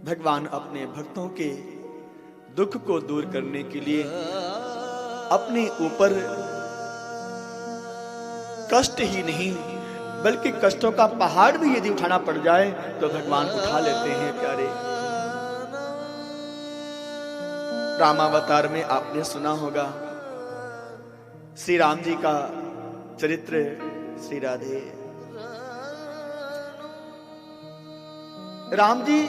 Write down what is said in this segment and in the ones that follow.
भगवान अपने भक्तों के दुख को दूर करने के लिए अपने ऊपर कष्ट ही नहीं बल्कि कष्टों का पहाड़ भी यदि उठाना पड़ जाए तो भगवान उठा लेते हैं प्यारे। रामावतार में आपने सुना होगा श्री राम जी का चरित्र। श्री राधे राम जी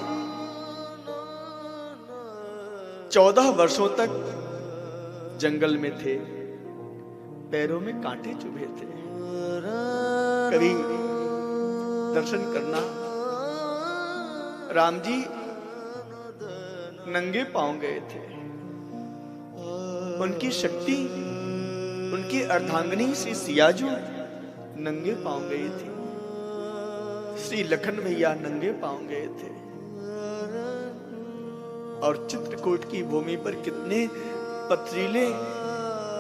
14 वर्षों तक जंगल में थे, पैरों में कांटे चुभे थे। कभी दर्शन करना, राम जी नंगे पांव गए थे। उनकी शक्ति, उनकी अर्धांगिनी श्री सियाजू नंगे पांव गई थी। श्री लखन भैया नंगे पांव गए थे। और चित्रकूट की भूमि पर कितने पथरीले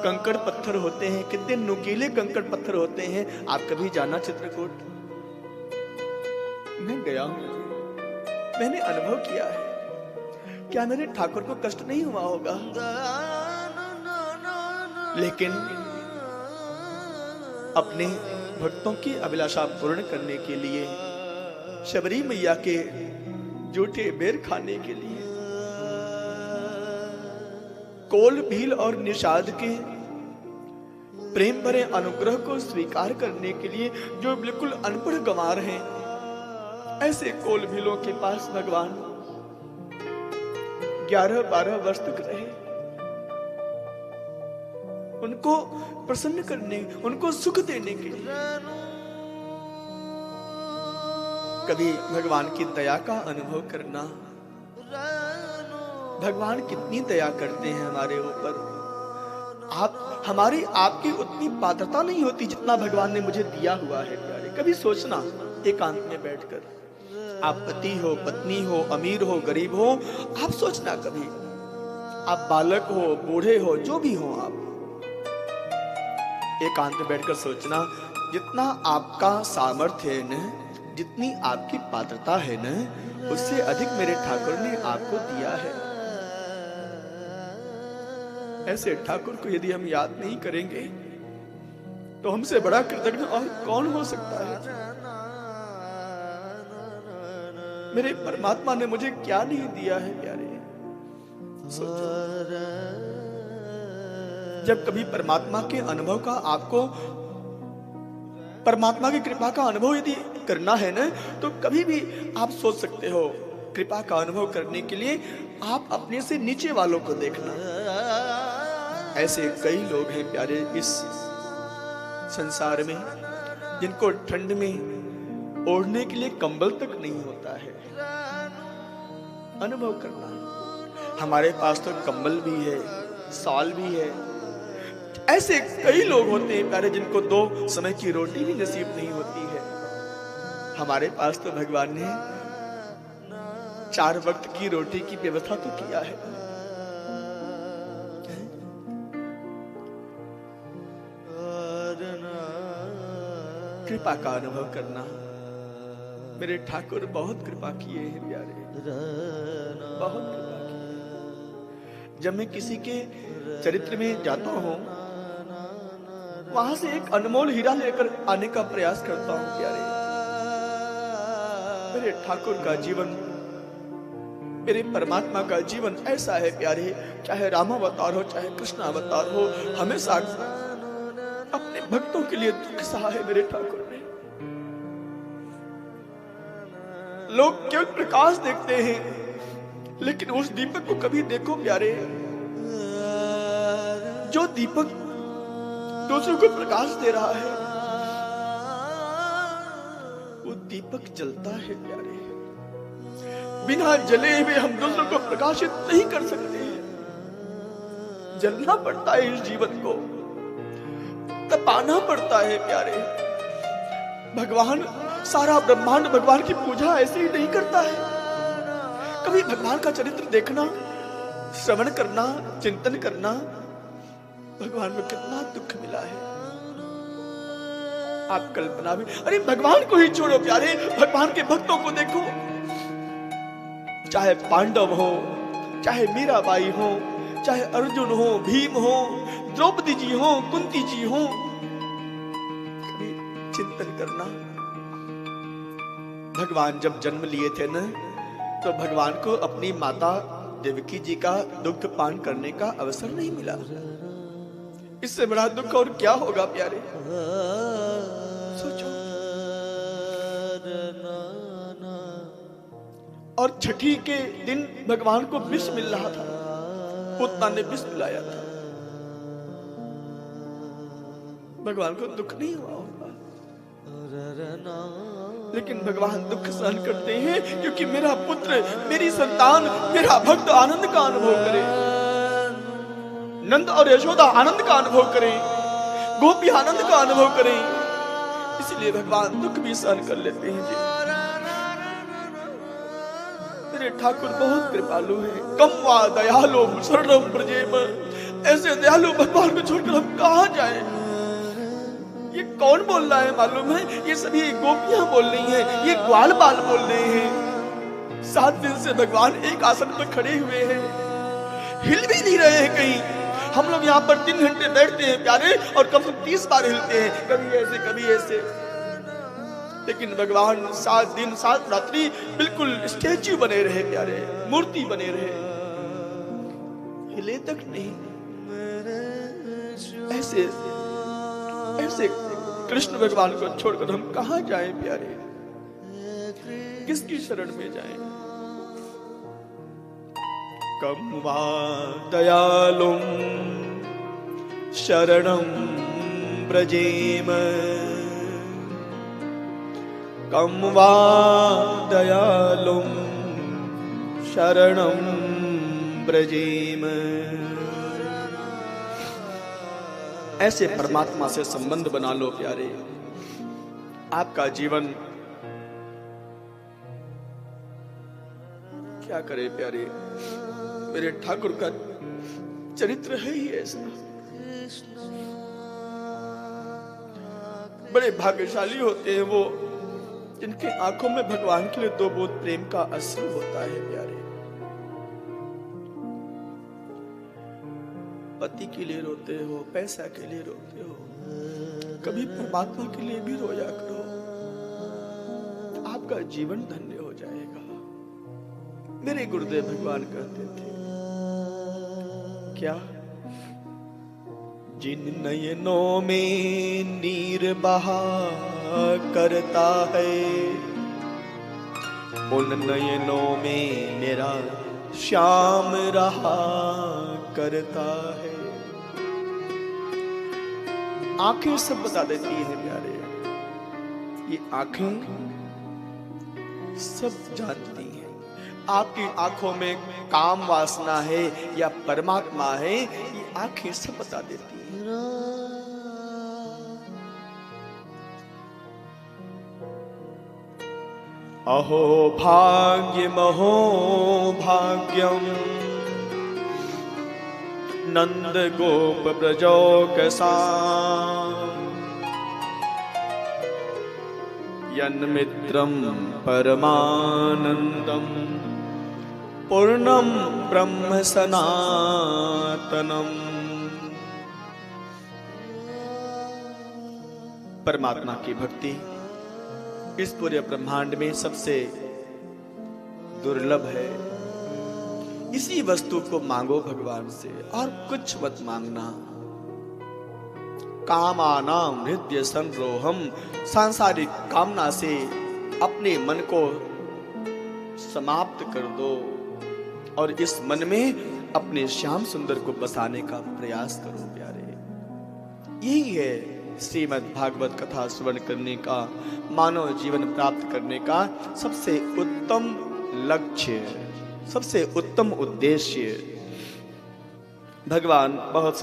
कंकड़ पत्थर होते हैं, कितने नुकीले कंकड़ पत्थर होते हैं। आप कभी जाना चित्रकूट? मैं गया हूं, मैंने अनुभव किया है। क्या मेरे ठाकुर को कष्ट नहीं हुआ होगा? लेकिन अपने भक्तों की अभिलाषा पूर्ण करने के लिए, शबरी मैया के जूठे बेर खाने के लिए, कोल भील और निषाद के प्रेम भरे अनुग्रह को स्वीकार करने के लिए, जो बिल्कुल अनपढ़ गंवार हैं, ऐसे कोल भीलों के पास भगवान 11-12 वर्ष तक रहे। उनको प्रसन्न करने, उनको सुख देने के लिए। कभी भगवान की दया का अनुभव करना। भगवान कितनी दया करते हैं हमारे ऊपर। हमारी आपकी उतनी पात्रता नहीं होती जितना भगवान ने मुझे दिया हुआ है प्यारे। कभी सोचना एकांत में बैठकर, आप पति हो, पत्नी हो, अमीर हो, गरीब हो, आप सोचना कभी, आप बालक हो, बूढ़े हो, जो भी हो, आप एकांत में बैठकर सोचना, जितना आपका सामर्थ्य है न, जितनी आपकी पात्रता है न, उससे अधिक मेरे ठाकुर ने आपको दिया है। ऐसे ठाकुर को यदि हम याद नहीं करेंगे तो हमसे बड़ा कृतज्ञ और कौन हो सकता है? मेरे परमात्मा ने मुझे क्या नहीं दिया है प्यारे। सोचो, जब कभी परमात्मा के अनुभव का, आपको परमात्मा की कृपा का अनुभव यदि करना है ना, तो कभी भी आप सोच सकते हो, कृपा का अनुभव करने के लिए आप अपने से नीचे वालों को देखना। ऐसे कई लोग हैं प्यारे इस संसार में, जिनको ठंड में ओढ़ने के लिए कंबल तक नहीं होता है। अनुभव करना, हमारे पास तो कंबल भी है, शॉल भी है। ऐसे कई लोग होते हैं प्यारे, जिनको 2 समय की रोटी भी नसीब नहीं होती है। हमारे पास तो भगवान ने 4 वक्त की रोटी की व्यवस्था तो किया है। कृपा का अनुभव करना। मेरे ठाकुर बहुत कृपा किए हैं प्यारे, बहुत कृपा किए। जब मैं किसी के चरित्र में जाता हूं, वहां से एक अनमोल हीरा लेकर आने का प्रयास करता हूं प्यारे। मेरे ठाकुर का जीवन, मेरे परमात्मा का जीवन ऐसा है प्यारे, चाहे रामावतार हो, चाहे कृष्ण अवतार हो, हमेशा अपने भक्तों के लिए दुख सहा है मेरे ठाकुर ने। लोग केवल प्रकाश देखते हैं, लेकिन उस दीपक को कभी देखो प्यारे, जो दीपक दूसरों को प्रकाश दे रहा है, वो दीपक जलता है प्यारे। बिना जले हुए हम दूसरों को प्रकाशित नहीं कर सकते। जलना पड़ता है इस जीवन को, तपाना पड़ता है प्यारे। भगवान, सारा ब्रह्मांड भगवान की पूजा ऐसे ही नहीं करता है। कभी भगवान का चरित्र देखना, श्रवण करना, चिंतन करना, भगवान को कितना दुख मिला है। आप कल्पना भी, अरे भगवान को ही छोड़ो प्यारे, भगवान के भक्तों को देखो। चाहे पांडव हो, चाहे मीराबाई हो, चाहे अर्जुन हो, भीम हो, द्रौपदी जी हो, कुंती जी हो, कभी चिंतन करना, भगवान जब जन्म लिए थे ना, तो भगवान को अपनी माता देवकी जी का दुग्ध पान करने का अवसर नहीं मिला। इससे बड़ा दुख और क्या होगा प्यारे? सोचो। और छठी के दिन भगवान को विष मिल रहा था, पूतना ने विष पिलाया था। भगवान को दुख नहीं हुआ होगा, लेकिन भगवान दुख सहन करते हैं क्योंकि मेरा पुत्र, मेरी संतान, मेरा भक्त आनंद का अनुभव करे, नंद और यशोदा आनंद का अनुभव करें, गोपी आनंद का अनुभव करें, इसलिए भगवान दुख भी सहन कर लेते हैं जी। मेरे ठाकुर बहुत कृपालु है। कम वा दयालु शरणम ब्रजेम, ऐसे दयालु भगवान को छोड़कर हम कहां जाएं? ये कौन बोल रहा है मालूम है? ये सभी गोपियां बोल रही हैं, ये ग्वाल बाल बोल रहे हैं। 7 दिन से भगवान एक आसन पर खड़े हुए हैं, हिल भी नहीं रहे हैं कहीं। हम लोग यहाँ पर 3 घंटे बैठते हैं प्यारे, और कम से कम 30 बार हिलते हैं, कभी ऐसे कभी ऐसे। लेकिन भगवान 7 दिन 7 रात्रि बिल्कुल स्टैच्यू बने रहे प्यारे, मूर्ति बने रहे, हिले तक नहीं। ऐसे ऐसे कृष्ण भगवान को छोड़कर हम कहां जाएं प्यारे? किसकी शरण में जाएं? कम वा दयालुम शरणं ब्रजेम, कम वा दयालुम शरणं ब्रजेम। ऐसे परमात्मा से संबंध बना लो प्यारे, आपका जीवन क्या करे प्यारे? मेरे ठाकुर का चरित्र है ही ऐसा। बड़े भाग्यशाली होते हैं वो जिनके आंखों में भगवान के लिए 2 बूंद प्रेम का अश्रु होता है प्यारे। पति के लिए रोते हो, पैसा के लिए रोते हो, कभी परमात्मा के लिए भी रोया करो, आपका जीवन धन्य हो जाएगा। मेरे गुरुदेव भगवान कहते थे क्या? जिन नयनों में नीर बहा करता है, उन नयनों में मेरा श्याम रहा करता है। आंखें सब बता देती हैं प्यारे, ये आंखें सब जानती हैं। आपकी आंखों में काम वासना है या परमात्मा है, ये आंखें सब बता देती हैं। अहो भाग्यमहो भाग्यम नंद गोप ब्रजौकसा, यन्मित्रं परमानंदम पूर्णम ब्रह्म सनातनम। परमात्मा की भक्ति इस पूरे ब्रह्मांड में सबसे दुर्लभ है। इसी वस्तु को मांगो भगवान से, और कुछ मत मांगना। कामानाम हृदय संरोहम, सांसारिक कामना से अपने मन को समाप्त कर दो और इस मन में अपने श्याम सुंदर को बसाने का प्रयास करो प्यारे। यही है श्रीमद् भागवत कथा श्रवण करने का, मानव जीवन प्राप्त करने का सबसे उत्तम लक्ष्य, सबसे उत्तम उद्देश्य। भगवान बहुत